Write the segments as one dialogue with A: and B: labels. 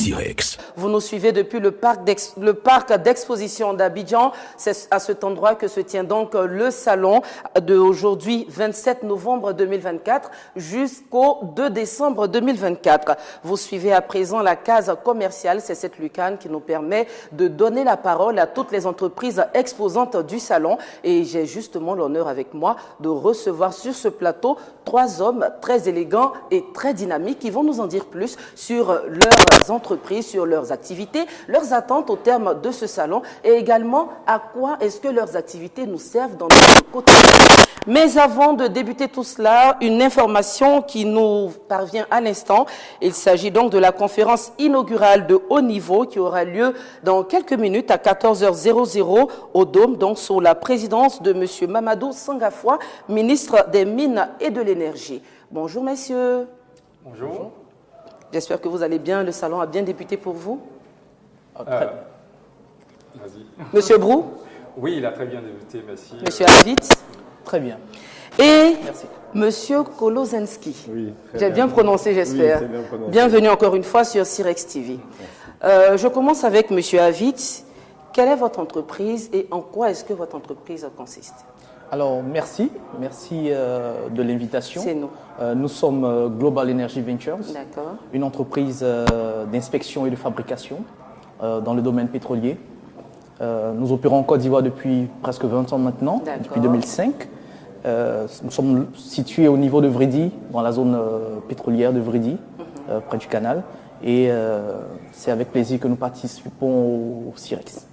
A: Sirex.
B: Vous nous suivez depuis le parc d'exposition d'Abidjan. C'est à cet endroit que se tient donc le salon d'aujourd'hui, 27 novembre 2024, jusqu'au 2 décembre 2024. Vous suivez à présent la case commerciale. C'est cette lucarne qui nous permet de donner la parole à toutes les entreprises exposantes du salon. Et j'ai justement l'honneur avec moi de recevoir sur ce plateau 3 hommes très élégants et très dynamiques qui vont nous en dire plus sur leurs entreprises, sur leurs activités, leurs attentes au terme de ce salon et également à quoi est-ce que leurs activités nous servent dans notre quotidien. Mais avant de débuter tout cela, une information qui nous parvient à l'instant. Il s'agit donc de la conférence inaugurale de haut niveau qui aura lieu dans quelques minutes à 14h00 au Dôme, donc sous la présidence de M. Mamadou Sangafoua, ministre des Mines et de l'Énergie. Bonjour messieurs.
C: Bonjour.
B: J'espère que vous allez bien. Le salon a bien débuté pour vous.
C: Vas-y.
B: Monsieur Brou.
C: Oui, il a très bien débuté, merci.
B: Monsieur Avit.
D: Très bien.
B: Et
D: Merci.
B: Monsieur Kolozensky.
E: Oui,
B: j'ai bien prononcé, j'espère.
E: Oui, c'est bien prononcé.
B: Bienvenue encore une fois sur Sirex TV. Je commence avec Monsieur Avit. Quelle est votre entreprise et en quoi est-ce que votre entreprise consiste?
D: Alors, merci de l'invitation.
B: C'est nous.
D: Nous sommes Global Energy Ventures,
B: D'accord.
D: une entreprise d'inspection et de fabrication dans le domaine pétrolier. Nous opérons en Côte d'Ivoire depuis presque 20 ans maintenant, depuis 2005. Nous sommes situés au niveau de Vridi, dans la zone pétrolière de Vridi, près du canal. Et c'est avec plaisir que nous participons au Sirex.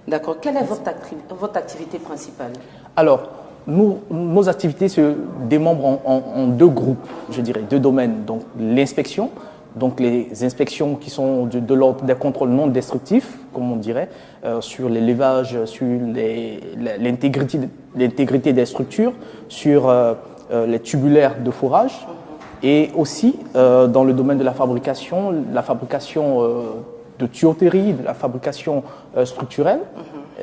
B: D'accord. Quelle est votre activité principale?
D: Alors, nos activités se démembrent en 2 groupes, je dirais, 2 domaines. Donc, l'inspection, donc les inspections qui sont de l'ordre des contrôles non destructifs, comme on dirait, sur les levages, sur l'intégrité des structures, sur les tubulaires de forage, et aussi dans le domaine de la fabrication de tuyauterie, de la fabrication structurelle,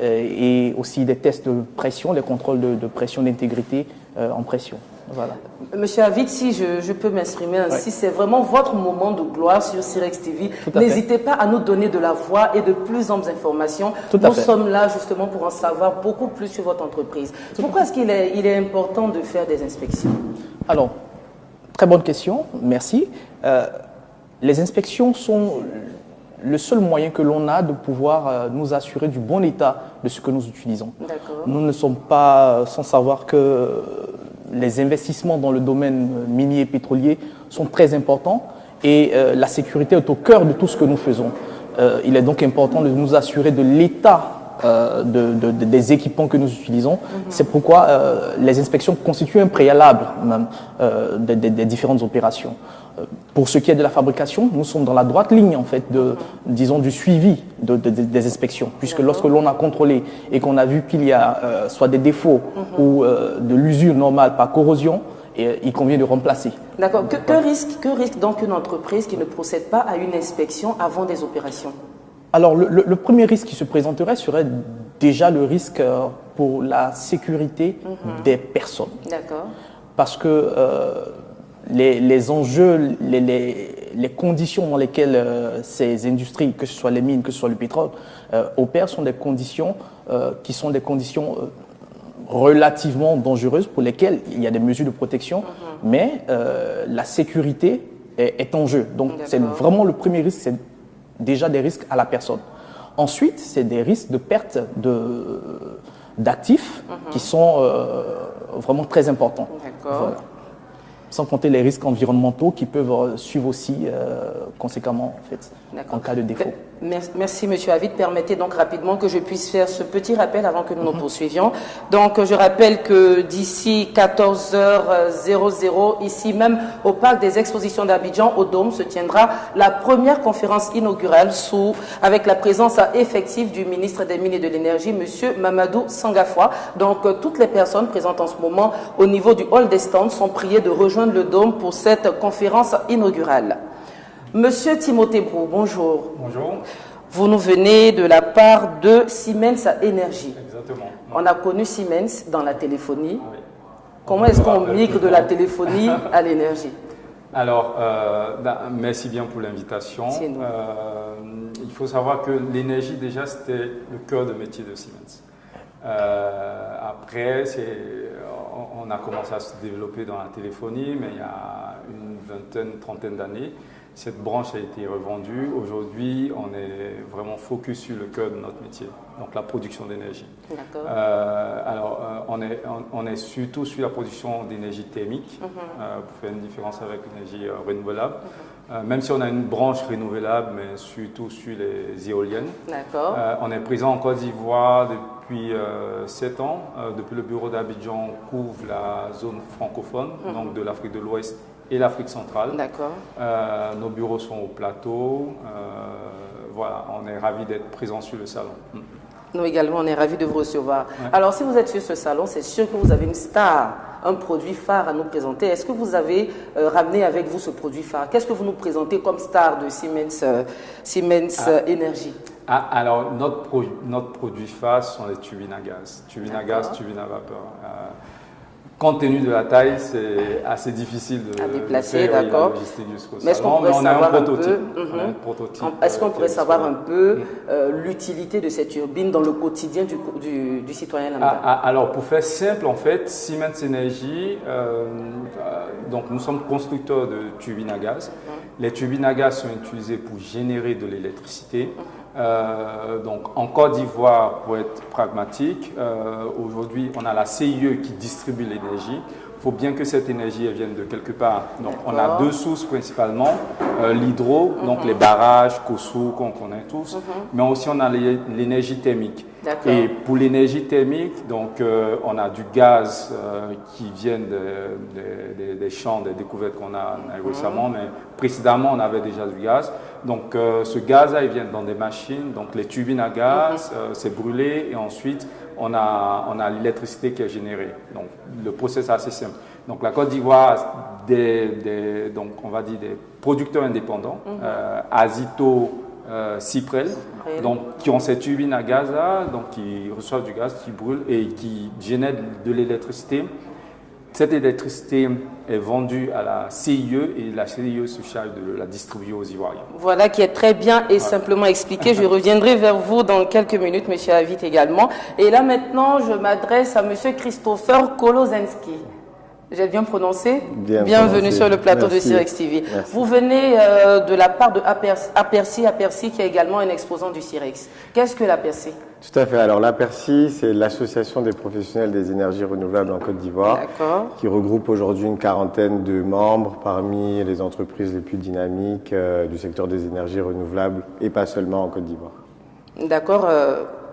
D: et aussi des tests de pression, les contrôles de pression d'intégrité en pression. Voilà.
B: Monsieur Avit, si je peux m'exprimer ainsi, c'est vraiment votre moment de gloire sur Sirex TV. N'hésitez pas à nous donner de la voix et de plus amples informations. Nous sommes là justement pour en savoir beaucoup plus sur votre entreprise. Pourquoi est-ce qu'il est important de faire des inspections?
D: Alors, très bonne question, merci. Les inspections sont le seul moyen que l'on a de pouvoir nous assurer du bon état de ce que nous utilisons. Nous ne sommes pas sans savoir que les investissements dans le domaine minier et pétrolier sont très importants et la sécurité est au cœur de tout ce que nous faisons. Il est donc important de nous assurer de l'état des équipements que nous utilisons. C'est pourquoi les inspections constituent un préalable même des différentes opérations. Pour ce qui est de la fabrication, nous sommes dans la droite ligne en fait disons du suivi des inspections, puisque lorsque l'on a contrôlé et qu'on a vu qu'il y a soit des défauts ou de l'usure normale par corrosion, il convient de remplacer.
B: D'accord. Que risque donc une entreprise qui ne procède pas à une inspection avant des opérations?
D: Alors, le premier risque qui se présenterait serait déjà le risque pour la sécurité des personnes.
B: D'accord.
D: Parce que les enjeux, les conditions dans lesquelles ces industries, que ce soit les mines, que ce soit le pétrole, opèrent sont des conditions qui sont des conditions relativement dangereuses pour lesquelles il y a des mesures de protection, mais la sécurité est en jeu. Donc, c'est vraiment le premier risque, c'est déjà des risques à la personne. Ensuite, c'est des risques de perte d'actifs qui sont vraiment très importants. Voilà. Sans compter les risques environnementaux qui peuvent suivre aussi conséquemment en fait, en cas de défaut.
B: Merci Monsieur Avit. Permettez donc rapidement que je puisse faire ce petit rappel avant que nous nous poursuivions. Donc je rappelle que d'ici 14h00, ici même au parc des expositions d'Abidjan, au Dôme, se tiendra la première conférence inaugurale avec la présence effective du ministre des Mines et de l'Énergie, Monsieur Mamadou Sangafoua. Donc toutes les personnes présentes en ce moment au niveau du hall des stands sont priées de rejoindre le Dôme pour cette conférence inaugurale. Monsieur Timothée Brou, bonjour.
C: Bonjour.
B: Vous nous venez de la part de Siemens Énergie.
C: Exactement.
B: On a connu Siemens dans la téléphonie. Oui. Comment est-ce qu'on migre de la téléphonie à l'énergie?
C: Alors, merci bien pour l'invitation. faut savoir que l'énergie, déjà, c'était le cœur de métier de Siemens. Après, on a commencé à se développer dans la téléphonie, mais il y a une vingtaine, trentaine d'années, cette branche a été revendue. Aujourd'hui, on est vraiment focus sur le cœur de notre métier, donc la production d'énergie.
B: D'accord.
C: On est surtout sur la production d'énergie thermique, pour faire une différence avec l'énergie renouvelable. Même si on a une branche renouvelable, mais surtout sur les éoliennes.
B: D'accord.
C: On est présent en Côte d'Ivoire depuis 7 ans. Depuis le bureau d'Abidjan, on couvre la zone francophone, donc de l'Afrique de l'Ouest et l'Afrique centrale.
B: D'accord.
C: Nos bureaux sont au plateau. Voilà, on est ravis d'être présents sur le salon.
B: Nous également, on est ravis de vous recevoir.
C: Ouais.
B: Alors, si vous êtes sur ce salon, c'est sûr que vous avez une star, un produit phare à nous présenter. Est-ce que vous avez ramené avec vous ce produit phare? Qu'est-ce que vous nous présentez comme star de Siemens Energy?
C: Alors, notre produit phare sont les turbines à gaz. Turbines à gaz, turbines à vapeur. Compte tenu de la taille, c'est assez difficile de
B: déplacer,
C: faire,
B: d'accord.
C: la logistique jusqu'au
B: Mais est-ce qu'on
C: salon.
B: pourrait
C: on a un
B: savoir un
C: prototype.
B: peu,
C: On a un prototype,
B: est-ce qu'on pourrait savoir un peu
C: Mm.
B: l'utilité de cette turbine dans le quotidien du citoyen lambda?
C: Alors, pour faire simple, en fait, Siemens Energy, donc nous sommes constructeurs de turbines à gaz. Les turbines à gaz sont utilisées pour générer de l'électricité. Donc, en Côte d'Ivoire, pour être pragmatique, aujourd'hui, on a la CIE qui distribue l'énergie. Il faut bien que cette énergie elle vienne de quelque part. Donc, on a deux sources principalement, l'hydro, donc les barrages, Kossou, qu'on connaît tous, mais aussi on a l'énergie thermique. Et pour l'énergie thermique, donc, on a du gaz qui vient des champs, des découvertes qu'on a récemment, mais précédemment, on avait déjà du gaz. Donc, ce gaz-là, il vient dans des machines. Donc, les turbines à gaz, c'est brûlé et ensuite, on a l'électricité qui est générée. Donc, le process est assez simple. Donc, la Côte d'Ivoire, donc, on va dire des producteurs indépendants, Azito, Cyprel, donc, qui ont ces turbines à gaz là, donc qui reçoivent du gaz, qui brûlent et qui génèrent de l'électricité. Cette électricité est vendue à la CIE et la CIE se charge de la distribuer aux Ivoiriens.
B: Voilà qui est très bien et simplement expliqué. Je reviendrai vers vous dans quelques minutes, M. Avit également. Et là maintenant, je m'adresse à M. Christopher Kolozensky. J'ai bien prononcé? Bienvenue sur le plateau de Sirex TV.
A: Merci.
B: Vous venez de la part de Aperci qui est également un exposant du Sirex. Qu'est-ce que l'Aperci?
A: Tout à fait. Alors l'Aperci, c'est l'association des professionnels des énergies renouvelables en Côte d'Ivoire, qui regroupe aujourd'hui une quarantaine de membres parmi les entreprises les plus dynamiques du secteur des énergies renouvelables et pas seulement en Côte d'Ivoire.
B: D'accord.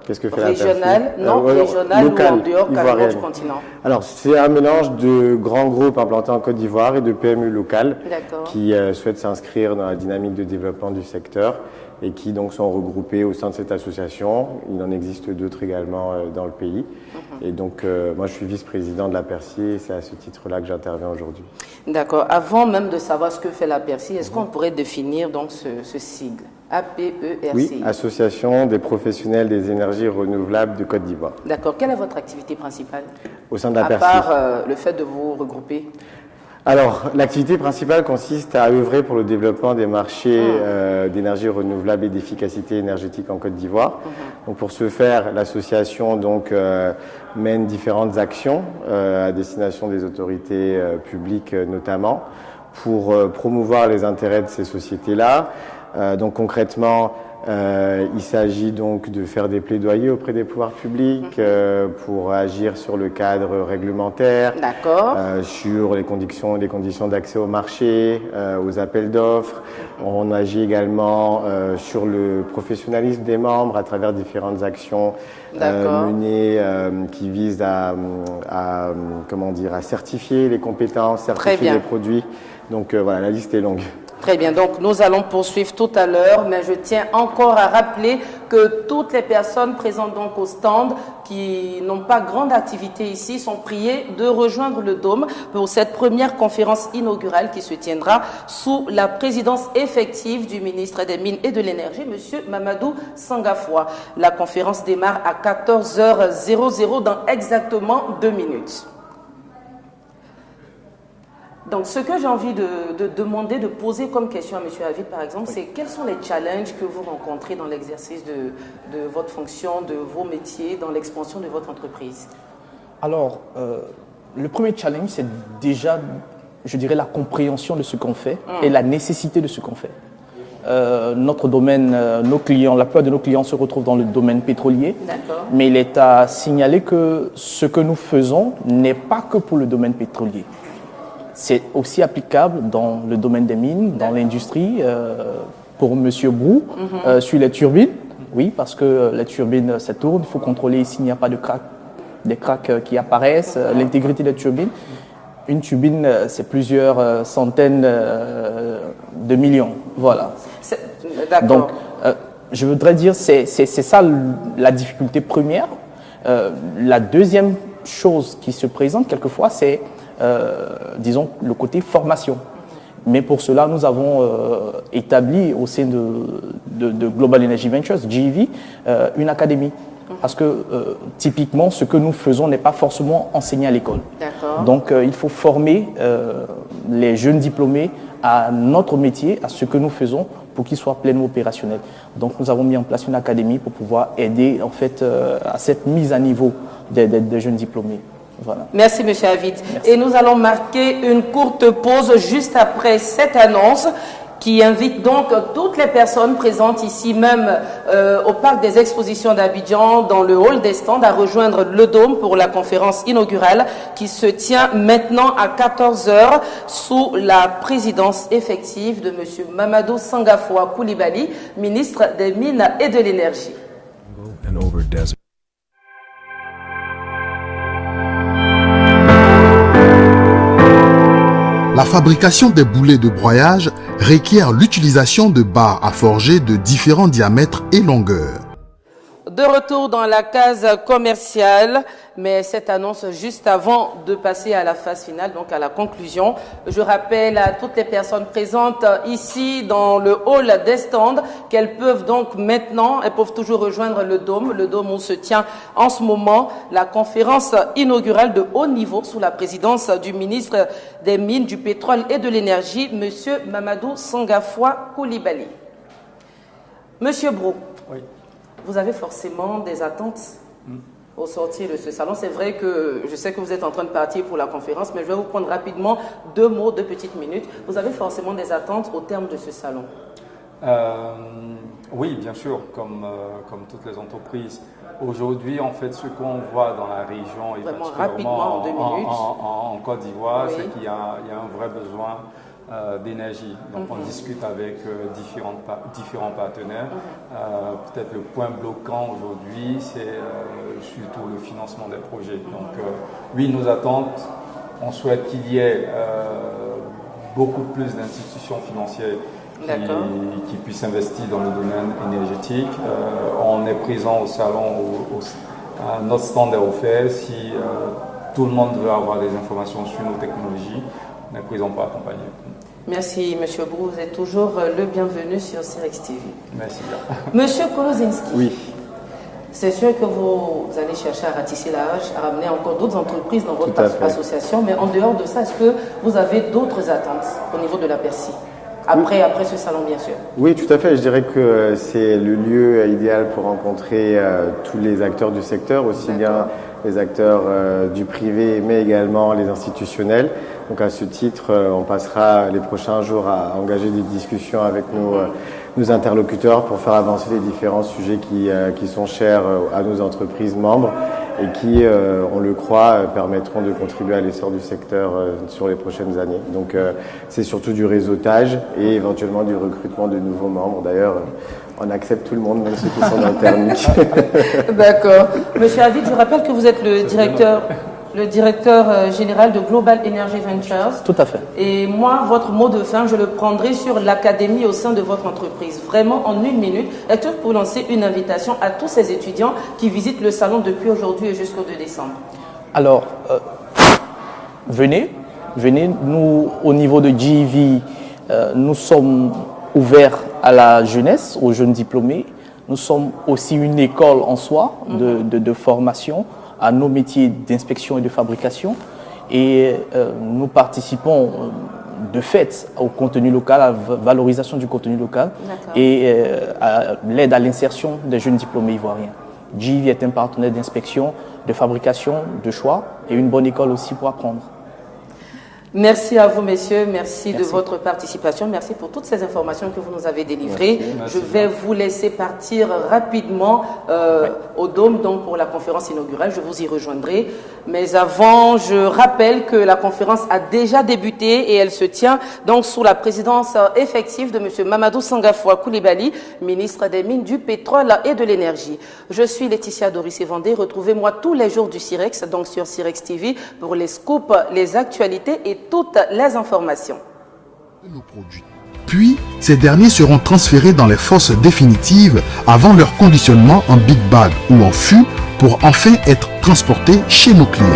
A: Qu'est-ce que fait
B: régional, régional
A: local,
B: ou en dehors carrément du
A: ivoirienne.
B: continent?
A: Alors, c'est un mélange de grands groupes implantés en Côte d'Ivoire et de PME locales qui souhaitent s'inscrire dans la dynamique de développement du secteur et qui donc sont regroupés au sein de cette association. Il en existe d'autres également dans le pays. Et donc, moi, je suis vice-président de l'Aperci et c'est à ce titre-là que j'interviens aujourd'hui.
B: D'accord. Avant même de savoir ce que fait l'Aperci, est-ce qu'on pourrait définir donc ce sigle? APERCI.
A: Oui, Association des professionnels des énergies renouvelables de Côte d'Ivoire.
B: D'accord. Quelle est votre activité principale?
A: Au sein de l'Aperci.
B: À part le fait de vous regrouper?
A: Alors, l'activité principale consiste à œuvrer pour le développement des marchés d'énergie renouvelable et d'efficacité énergétique en Côte d'Ivoire. Donc, pour ce faire, l'association mène différentes actions à destination des autorités publiques notamment pour promouvoir les intérêts de ces sociétés-là. Donc concrètement, il s'agit donc de faire des plaidoyers auprès des pouvoirs publics pour agir sur le cadre réglementaire, sur les conditions d'accès au marché, aux appels d'offres. On agit également sur le professionnalisme des membres à travers différentes actions menées qui visent à certifier les compétences, certifier les produits. Donc voilà, la liste est longue.
B: Très bien, donc nous allons poursuivre tout à l'heure, mais je tiens encore à rappeler que toutes les personnes présentes donc au stand qui n'ont pas grande activité ici sont priées de rejoindre le Dôme pour cette première conférence inaugurale qui se tiendra sous la présidence effective du ministre des Mines et de l'Énergie, M. Mamadou Sangafoua. La conférence démarre à 14h00 dans exactement 2 minutes. Donc, ce que j'ai envie de demander, de poser comme question à M. Avid, par exemple, c'est quels sont les challenges que vous rencontrez dans l'exercice de votre fonction, de vos métiers, dans l'expansion de votre entreprise?
D: Alors, le premier challenge, c'est déjà, je dirais, la compréhension de ce qu'on fait et la nécessité de ce qu'on fait. Notre domaine, nos clients, la plupart de nos clients se retrouvent dans le domaine pétrolier, mais il est à signaler que ce que nous faisons n'est pas que pour le domaine pétrolier. C'est aussi applicable dans le domaine des mines, dans l'industrie, pour M. Brou, sur les turbines. Oui, parce que les turbines, ça tourne, il faut contrôler s'il n'y a pas de crack, des cracks qui apparaissent, l'intégrité des turbines. Une turbine, c'est plusieurs centaines de millions. Voilà. Donc, je voudrais dire, c'est ça la difficulté première. La deuxième chose qui se présente quelquefois, c'est, disons, le côté formation. Mais pour cela, nous avons établi au sein de Global Energy Ventures, GEV, une académie. Parce que typiquement, ce que nous faisons n'est pas forcément enseigné à l'école. Donc, il faut former les jeunes diplômés à notre métier, à ce que nous faisons, pour qu'ils soient pleinement opérationnels. Donc, nous avons mis en place une académie pour pouvoir aider en fait à cette mise à niveau des jeunes diplômés. Voilà.
B: Merci, M. Avid.
D: Merci.
B: Et nous allons marquer une courte pause juste après cette annonce qui invite donc toutes les personnes présentes ici même au Parc des Expositions d'Abidjan, dans le hall des stands, à rejoindre le Dôme pour la conférence inaugurale qui se tient maintenant à 14 h sous la présidence effective de M. Mamadou Sangafoua Coulibaly, ministre des Mines et de l'Énergie.
E: La fabrication des boulets de broyage requiert l'utilisation de barres à forger de différents diamètres et longueurs.
B: De retour dans la case commerciale, mais cette annonce juste avant de passer à la phase finale, donc à la conclusion. Je rappelle à toutes les personnes présentes ici dans le hall des stands qu'elles peuvent donc maintenant, elles peuvent toujours rejoindre le Dôme où se tient en ce moment la conférence inaugurale de haut niveau sous la présidence du ministre des Mines, du Pétrole et de l'Énergie, M. Mamadou Sangafoua Coulibaly. Monsieur Brou.
C: Oui.
B: Vous avez forcément des attentes au sortir de ce salon. C'est vrai que je sais que vous êtes en train de partir pour la conférence, mais je vais vous prendre rapidement 2 mots, 2 petites minutes. Vous avez forcément des attentes au terme de ce salon.
C: Oui, bien sûr, comme toutes les entreprises. Aujourd'hui, en fait, ce qu'on voit dans la région, et
B: vraiment rapidement, en 2 minutes,
C: en Côte d'Ivoire,
B: oui,
C: c'est qu'il y a un vrai besoin d'énergie. Donc on discute avec différents partenaires. Peut-être le point bloquant aujourd'hui, c'est surtout le financement des projets. Donc oui, nos attentes, on souhaite qu'il y ait beaucoup plus d'institutions financières qui puissent investir dans le domaine énergétique. On est présent au salon, notre stand est offert. Si tout le monde veut avoir des informations sur nos technologies, on est présent pour accompagner.
B: Merci, M. Brou. Vous êtes toujours le bienvenu sur Sirex TV.
C: Merci.
B: Monsieur Kolozinski,
A: oui.
B: C'est sûr que vous allez chercher à ratisser la hache, à ramener encore d'autres entreprises dans votre association, mais en dehors de ça, est-ce que vous avez d'autres attentes au niveau de la Persil après ce salon, bien sûr?
A: Oui, tout à fait. Je dirais que c'est le lieu idéal pour rencontrer tous les acteurs du secteur, aussi bien les acteurs du privé, mais également les institutionnels. Donc à ce titre, on passera les prochains jours à engager des discussions avec nos interlocuteurs pour faire avancer les différents sujets qui sont chers à nos entreprises membres et qui, on le croit, permettront de contribuer à l'essor du secteur sur les prochaines années. Donc c'est surtout du réseautage et éventuellement du recrutement de nouveaux membres. D'ailleurs, on accepte tout le monde, même ceux qui sont dans le thermique.
B: D'accord. Monsieur Avid, je rappelle que vous êtes le directeur général de Global Energy Ventures.
D: Tout à fait.
B: Et moi, votre mot de fin, je le prendrai sur l'académie au sein de votre entreprise. Vraiment, en 1 minute, est-ce que vous pouvez lancer une invitation à tous ces étudiants qui visitent le salon depuis aujourd'hui et jusqu'au 2 décembre?
D: Alors, venez. Nous, au niveau de GEV, nous sommes ouverts à la jeunesse, aux jeunes diplômés. Nous sommes aussi une école en soi de formation à nos métiers d'inspection et de fabrication. et nous participons de fait au contenu local, à la valorisation du contenu local et à l'aide à l'insertion des jeunes diplômés ivoiriens. GIV est un partenaire d'inspection, de fabrication, de choix et une bonne école aussi pour apprendre.
B: Merci à vous, messieurs. Merci de votre participation. Merci pour toutes ces informations que vous nous avez délivrées. Je vais vous laisser partir rapidement au Dôme donc pour la conférence inaugurale. Je vous y rejoindrai. Mais avant, je rappelle que la conférence a déjà débuté et elle se tient donc sous la présidence effective de M. Mamadou Sangafoua Coulibaly, ministre des Mines, du Pétrole et de l'Énergie. Je suis Laetitia Doris-Evandé. Retrouvez-moi tous les jours du Cirex, donc sur Cirex TV, pour les scoops, les actualités et toutes les informations.
E: Puis, ces derniers seront transférés dans les fosses définitives avant leur conditionnement en big bag ou en fût pour enfin être transportés chez nos clients.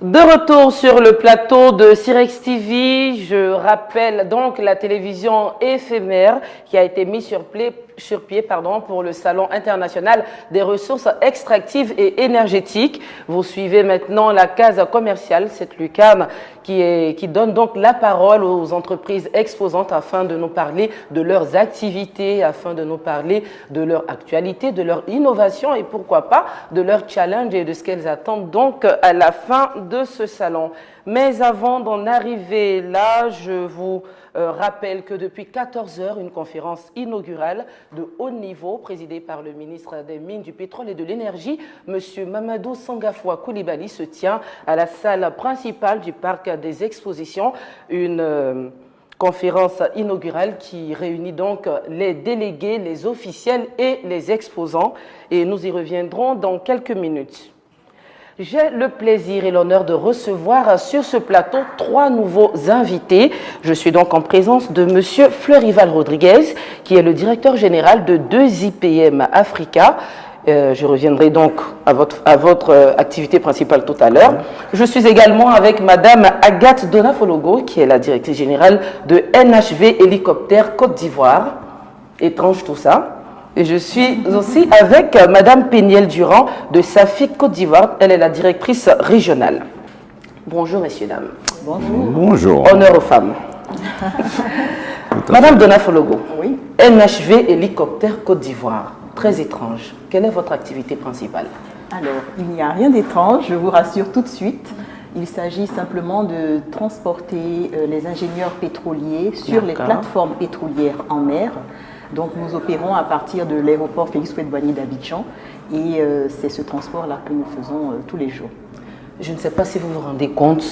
B: De retour sur le plateau de Cirex TV, je rappelle donc la télévision éphémère qui a été mise sur pied pour le Salon international des ressources extractives et énergétiques. Vous suivez maintenant la case commerciale, cette lucarne qui donne donc la parole aux entreprises exposantes afin de nous parler de leurs activités, afin de nous parler de leur actualité, de leur innovation et pourquoi pas de leur challenge et de ce qu'elles attendent donc à la fin de ce salon. Mais avant d'en arriver là, je vous rappelle que depuis 14 heures, une conférence inaugurale de haut niveau présidée par le ministre des Mines, du Pétrole et de l'Énergie, M. Mamadou Sangafoua Coulibaly, se tient à la salle principale du parc des expositions. Une conférence inaugurale qui réunit donc les délégués, les officiels et les exposants. Et nous y reviendrons dans quelques minutes. J'ai le plaisir et l'honneur de recevoir sur ce plateau 3 nouveaux invités. Je suis donc en présence de M. Fleurival Rodriguez, qui est le directeur général de 2IPM Africa. Je reviendrai donc à votre activité principale tout à l'heure. Je suis également avec Mme Agathe Donafologo, qui est la directrice générale de NHV Hélicoptère Côte d'Ivoire. Étrange tout ça. Et je suis aussi avec Mme Péniel Durand de SAFIC Côte d'Ivoire. Elle est la directrice régionale. Bonjour, messieurs, dames.
F: Bonjour.
A: Bonjour.
B: Honneur aux femmes. Madame Donafologo,
F: Oui.
B: NHV Hélicoptère Côte d'Ivoire. Très étrange. Quelle est votre activité principale?
F: Alors, il n'y a rien d'étrange, je vous rassure tout de suite. Il s'agit simplement de transporter les ingénieurs pétroliers sur les plateformes pétrolières en mer. Donc nous opérons à partir de l'aéroport Félix Houphouët-Boigny d'Abidjan et c'est ce transport-là que nous faisons tous les jours.
B: Je ne sais pas si vous vous rendez compte,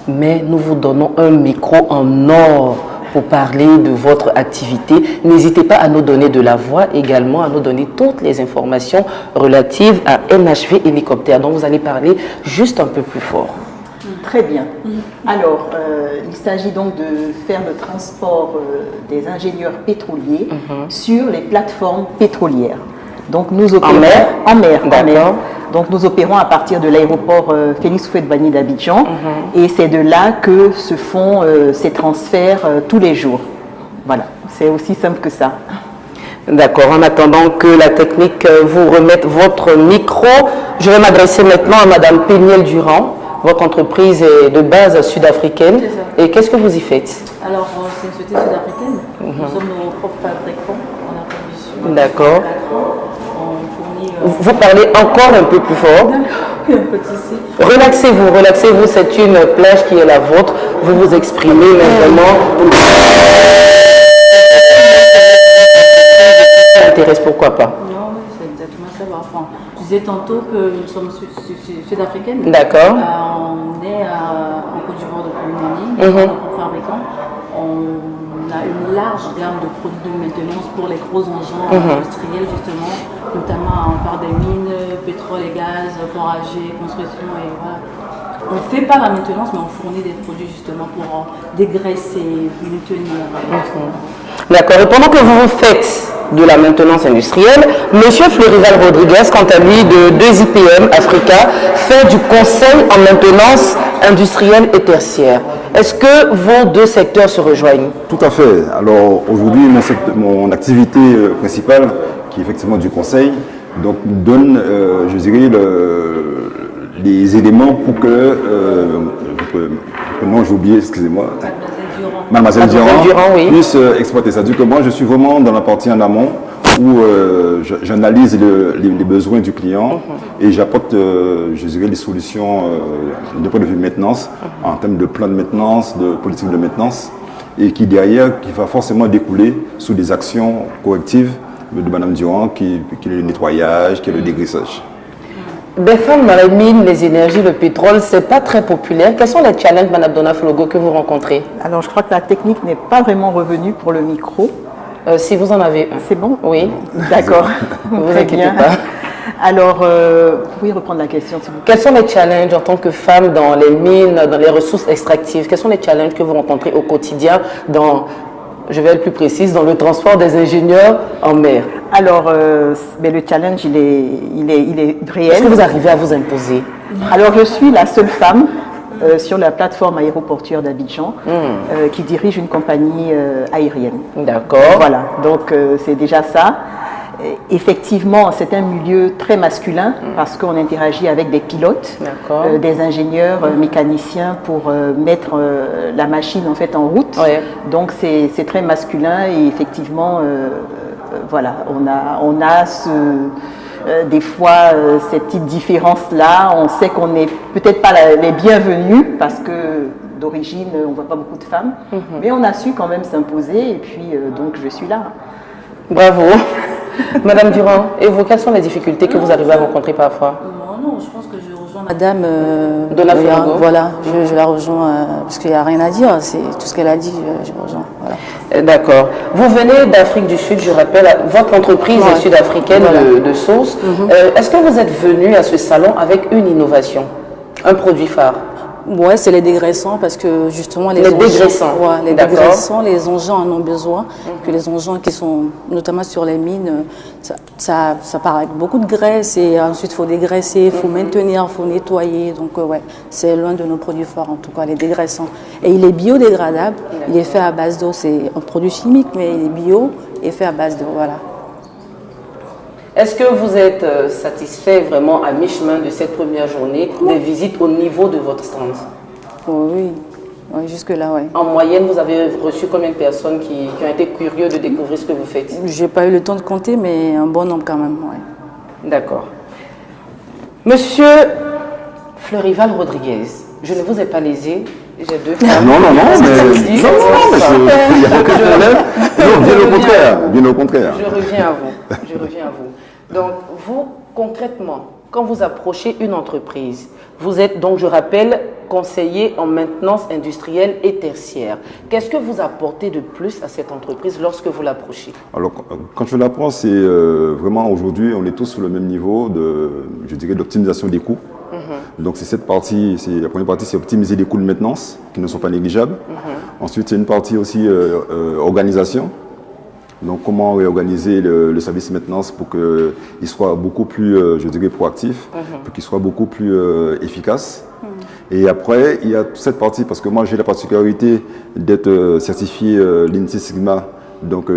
B: mais nous vous donnons un micro en or pour parler de votre activité. N'hésitez pas à nous donner de la voix, également à nous donner toutes les informations relatives à NHV Hélicoptère, dont vous allez parler juste un peu plus fort.
F: Très bien. Alors, il s'agit donc de faire le transport des ingénieurs pétroliers sur les plateformes pétrolières. Donc, nous opérons en mer. Donc, nous opérons à partir de l'aéroport Félix Houphouët-Boigny d'Abidjan et c'est de là que se font ces transferts tous les jours. Voilà, c'est aussi simple que ça.
B: D'accord, en attendant que la technique vous remette votre micro, je vais m'adresser maintenant à Mme Péniel Durand. Votre entreprise est de base sud-africaine. Et qu'est-ce que vous y faites?
G: Alors, c'est une société sud-africaine. Nous sommes nos propres fabricants en Afrique du Sud.
B: D'accord.
G: On fournit...
B: Vous parlez encore un peu plus fort.
G: Un petit ici.
B: Relaxez-vous. C'est une plage qui est la vôtre. Vous vous exprimez, mais vraiment... Ça intéresse, pourquoi pas?
G: Non, c'est exactement ça. Enfin, je disais tantôt que nous sommes sud-africaines.
B: D'accord.
G: On est en Côte d'Ivoire depuis une année. Nous sommes nos propres fabricants. On a une large gamme de produits de maintenance pour les gros engins industriels, justement. Notamment, on parle des mines, pétrole et gaz, foragers, construction et voilà. On ne fait pas la maintenance, mais on fournit des produits justement pour dégraisser, mieux tenir.
B: D'accord. Et pendant que vous faites de la maintenance industrielle. Monsieur Florival Rodriguez, quant à lui, de 2IPM Africa, fait du conseil en maintenance industrielle et tertiaire. Est-ce que vos deux secteurs se rejoignent?
H: Tout à fait. Alors aujourd'hui, mon activité principale, qui est effectivement du conseil, donc donne, je dirais, les éléments pour que, non, j'ai oublié, excusez-moi, Mademoiselle Durand oui, puisse exploiter ça. C'est-à-dire que moi, je suis vraiment dans la partie en amont où j'analyse les besoins du client et j'apporte, je dirais, les solutions de point de vue maintenance, en termes de plan de maintenance, de politique de maintenance, et qui derrière, qui va forcément découler sous des actions correctives de Madame Durand, qui est le nettoyage, qui est le dégraissage.
B: Des femmes dans les mines, les énergies, le pétrole, c'est pas très populaire. Quels sont les challenges, Madame Donna Flogo, que vous rencontrez?
F: Alors, je crois que la technique n'est pas vraiment revenue pour le micro.
B: Si vous en avez un.
F: C'est bon?
B: Oui.
F: D'accord.
B: Ne vous inquiétez pas.
F: Alors, vous pouvez reprendre la question, s'il vous plaît.
B: Quels sont les challenges en tant que femme dans les mines, dans les ressources extractives? Quels sont les challenges que vous rencontrez au quotidien dans, je vais être plus précise, dans le transport des ingénieurs en mer?
F: Alors, mais le challenge, il est réel.
B: Est-ce que vous arrivez à vous imposer?
F: Alors, je suis la seule femme sur la plateforme aéroportuaire d'Abidjan qui dirige une compagnie aérienne.
B: D'accord.
F: Voilà, donc c'est déjà ça. Effectivement, c'est un milieu très masculin parce qu'on interagit avec des pilotes, des ingénieurs, mécaniciens pour mettre la machine en fait en route.
B: Ouais.
F: Donc c'est très masculin et effectivement, voilà, on a des fois ces petites différences-là. On sait qu'on n'est peut-être pas les bienvenus parce que d'origine, on ne voit pas beaucoup de femmes, mais on a su quand même s'imposer et puis donc je suis là.
B: Bravo. Madame Durand, et vous, quelles sont les difficultés que vous arrivez à rencontrer parfois?
G: Non, je pense que je rejoins Madame
B: Donna Flogo.
G: Voilà, je la rejoins parce qu'il n'y a rien à dire, c'est tout ce qu'elle a dit, je rejoins. Voilà.
B: D'accord. Vous venez d'Afrique du Sud, je rappelle, votre entreprise est sud-africaine de source. Est-ce que vous êtes venu à ce salon avec une innovation, un produit phare?
G: Ouais, c'est les dégraissants parce que justement les
B: dégraissants.
G: Ouais, les dégraissants, les engins en ont besoin. Que les engins qui sont notamment sur les mines, ça part avec beaucoup de graisse et ensuite il faut dégraisser, il faut maintenir, il faut nettoyer. Donc ouais, c'est l'un de nos produits forts en tout cas, les dégraissants. Et il est biodégradable, il est fait à base d'eau, c'est un produit chimique mais il est bio et fait à base d'eau, voilà.
B: Est-ce que vous êtes satisfait vraiment à mi-chemin de cette première journée des visites au niveau de votre stand?
G: Oh, oui, jusque-là, oui.
B: En moyenne, vous avez reçu combien de personnes qui ont été curieux de découvrir ce que vous faites?
G: J'ai pas eu le temps de compter, mais un bon nombre quand même, oui.
B: D'accord. Monsieur Florival Rodriguez, je ne vous ai pas lésé. J'ai deux femmes.
H: Non, mais il n'y a aucun problème. Non, bien au contraire.
B: Je reviens à vous. Donc, vous, concrètement, quand vous approchez une entreprise, vous êtes donc, je rappelle, conseiller en maintenance industrielle et tertiaire. Qu'est-ce que vous apportez de plus à cette entreprise lorsque vous l'approchez? Alors,
H: quand je l'apprends, c'est vraiment aujourd'hui, on est tous sur le même niveau d'optimisation des coûts. Donc, c'est cette partie, la première partie, c'est optimiser les coûts de maintenance qui ne sont pas négligeables. Ensuite, c'est une partie aussi organisation. Donc, comment réorganiser le service maintenance pour qu'il soit beaucoup plus, proactif, pour qu'il soit beaucoup plus efficace. Et après, il y a toute cette partie, parce que moi, j'ai la particularité d'être certifié l'INSEE Sigma, donc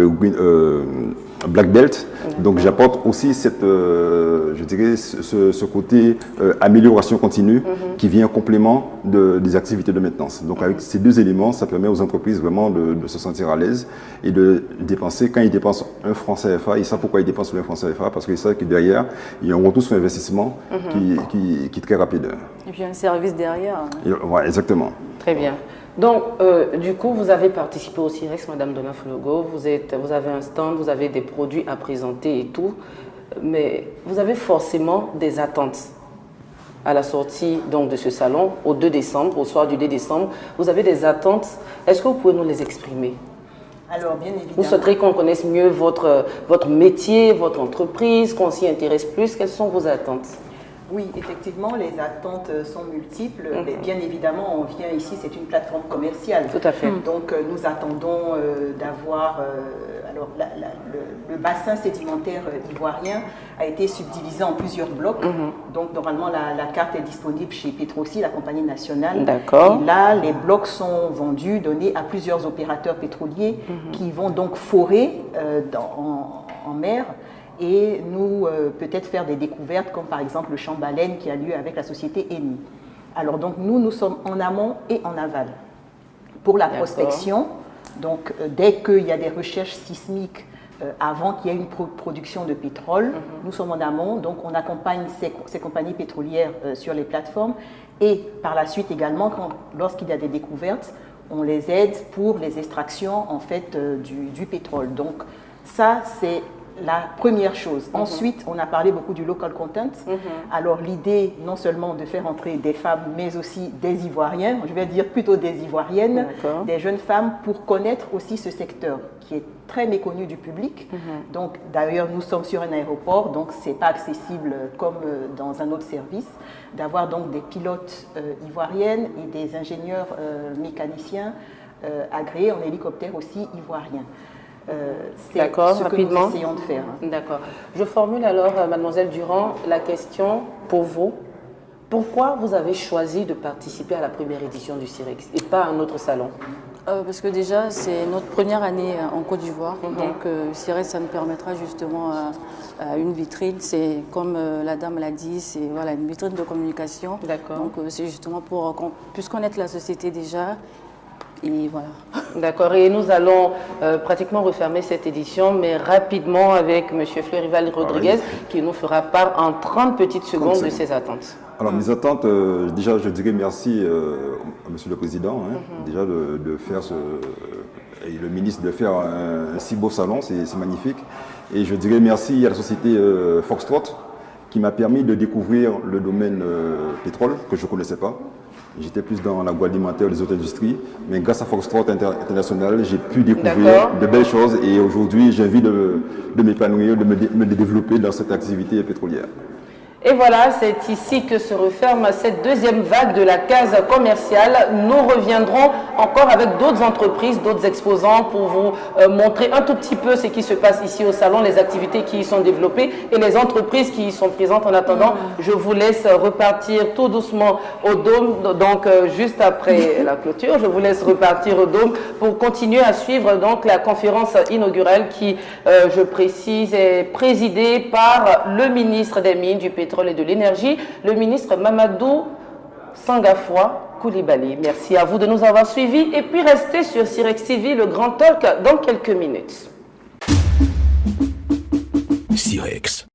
H: Black Belt. Donc, j'apporte aussi cette, ce côté amélioration continue qui vient en complément des activités de maintenance. Donc, avec ces deux éléments, ça permet aux entreprises vraiment de se sentir à l'aise et de dépenser. Quand ils dépensent un franc CFA, ils savent pourquoi ils dépensent un franc CFA, parce qu'ils savent que derrière, il y a un retour sur investissement qui est très rapide.
G: Et puis un service derrière.
H: Ouais, exactement.
B: Très bien. Donc, du coup, vous avez participé au CIREX, Madame Donna Flogo, vous avez un stand, vous avez des produits à présenter et tout, mais vous avez forcément des attentes à la sortie donc, de ce salon, au 2 décembre, au soir du 2 décembre. Vous avez des attentes, est-ce que vous pouvez nous les exprimer?
F: Alors, bien évidemment.
B: Vous souhaiteriez qu'on connaisse mieux votre métier, votre entreprise, qu'on s'y intéresse plus. Quelles sont vos attentes?
F: Oui, effectivement, les attentes sont multiples. Mais bien évidemment, on vient ici, c'est une plateforme commerciale.
B: Tout à fait.
F: Donc, nous attendons d'avoir... alors, le bassin sédimentaire ivoirien a été subdivisé en plusieurs blocs. Donc, normalement, la carte est disponible chez Petroci, la compagnie nationale.
B: D'accord.
F: Et là, les blocs sont vendus, donnés à plusieurs opérateurs pétroliers qui vont donc forer en mer et nous peut-être faire des découvertes comme par exemple le champ baleine qui a lieu avec la société Eni. Alors donc nous sommes en amont et en aval. Pour la prospection, donc dès qu'il y a des recherches sismiques avant qu'il y ait une production de pétrole, nous sommes en amont, donc on accompagne ces compagnies pétrolières sur les plateformes et par la suite également, lorsqu'il y a des découvertes, on les aide pour les extractions en fait du pétrole. Donc ça c'est la première chose. Ensuite, on a parlé beaucoup du local content. Alors l'idée, non seulement de faire entrer des femmes, mais aussi des Ivoiriens, je vais dire plutôt des Ivoiriennes, des jeunes femmes pour connaître aussi ce secteur qui est très méconnu du public. Donc d'ailleurs, nous sommes sur un aéroport, donc c'est pas accessible comme dans un autre service, d'avoir donc des pilotes ivoiriennes et des ingénieurs mécaniciens agréés en hélicoptère aussi ivoiriens. C'est ce que nous essayons de faire.
B: D'accord. Je formule alors, mademoiselle Durand, la question pour vous. Pourquoi vous avez choisi de participer à la première édition du CIREX et pas à un autre salon?
G: Parce que déjà, c'est notre première année en Côte d'Ivoire. Donc, CIREX, ça nous permettra justement une vitrine. C'est comme la dame l'a dit, c'est voilà, une vitrine de communication.
B: D'accord.
G: Donc, c'est justement pour qu'on puisse connaître la société déjà. Et voilà.
B: D'accord, et nous allons pratiquement refermer cette édition, mais rapidement avec M. Florival Rodriguez, qui nous fera part en 30 petites secondes de ses attentes.
H: Alors, mes attentes, déjà, je dirais merci à Monsieur le Président, déjà de faire et le ministre de faire un si beau salon, c'est magnifique. Et je dirais merci à la société Foxtrot, qui m'a permis de découvrir le domaine pétrole, que je ne connaissais pas. J'étais plus dans l'agroalimentaire, les autres industries, mais grâce à Foxtrot International, j'ai pu découvrir de belles choses et aujourd'hui, j'ai envie de m'épanouir, de me développer dans cette activité pétrolière.
B: Et voilà, c'est ici que se referme cette deuxième vague de la case commerciale. Nous reviendrons encore avec d'autres entreprises, d'autres exposants pour vous montrer un tout petit peu ce qui se passe ici au salon, les activités qui y sont développées et les entreprises qui y sont présentes. En attendant, je vous laisse repartir tout doucement au Dôme, donc juste après la clôture, je vous laisse repartir au Dôme pour continuer à suivre donc la conférence inaugurale qui, je précise, est présidée par le ministre des Mines, du Pétrole et de l'Énergie, le ministre Mamadou Sangafoua Koulibaly. Merci à vous de nous avoir suivis et puis restez sur CIREX TV, le Grand Talk, dans quelques minutes.
I: CIREX.